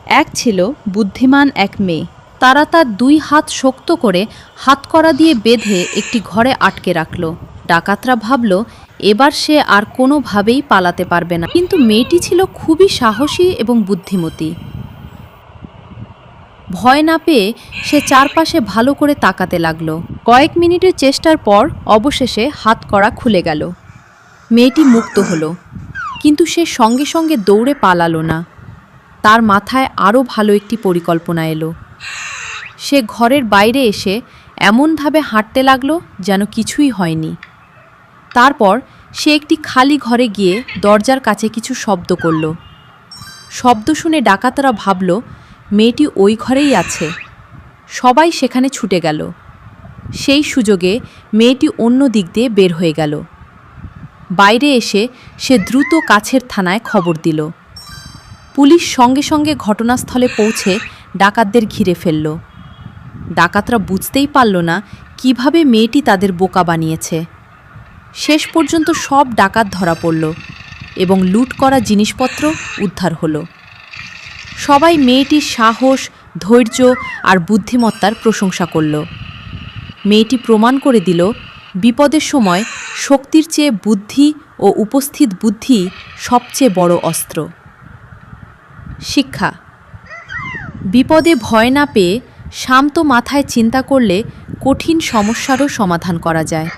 এক ছিল বুদ্ধিমান এক মেয়ে। তারা তার দুই হাত শক্ত করে হাতকড়া দিয়ে বেঁধে একটি ঘরে আটকে রাখল। ডাকাতরা ভাবল এবার সে আর কোনোভাবেই পালাতে পারবে না, কিন্তু মেয়েটি ছিল খুবই সাহসী এবং বুদ্ধিমতী। ভয় না পেয়ে সে চারপাশে ভালো করে তাকাতে লাগলো। কয়েক মিনিটের চেষ্টার পর অবশেষে হাতকড়া খুলে গেল। মেয়েটি মুক্ত হলো, কিন্তু সে সঙ্গে সঙ্গে দৌড়ে পালালো না। তার মাথায় আরও ভালো একটি পরিকল্পনা এলো। সে ঘরের বাইরে এসে এমনভাবে হাঁটতে লাগলো যেন কিছুই হয়নি। তারপর সে একটি খালি ঘরে গিয়ে দরজার কাছে কিছু শব্দ করল। শব্দ শুনে ডাকাতরা ভাবল মেয়েটি ওই ঘরেই আছে। সবাই সেখানে ছুটে গেল। সেই সুযোগে মেয়েটি অন্য দিক দিয়ে বের হয়ে গেল। বাইরে এসে সে দ্রুত কাছের থানায় খবর দিল। পুলিশ সঙ্গে সঙ্গে ঘটনাস্থলে পৌঁছে ডাকাতদের ঘিরে ফেলল। ডাকাতরা বুঝতেই পারল না কিভাবে মেয়েটি তাদের বোকা বানিয়েছে। শেষ পর্যন্ত সব ডাকাত ধরা পড়ল এবং লুট করা জিনিসপত্র উদ্ধার হলো। সবাই মেয়েটির সাহস, ধৈর্য আর বুদ্ধিমত্তার প্রশংসা করল। মেয়েটি প্রমাণ করে দিল বিপদের সময় শক্তির চেয়ে বুদ্ধি ও উপস্থিত বুদ্ধি সবচেয়ে বড় অস্ত্র। শিক্ষা: বিপদে ভয় না পেয়ে শান্ত মাথায় চিন্তা করলে কঠিন সমস্যারও সমাধান করা যায়।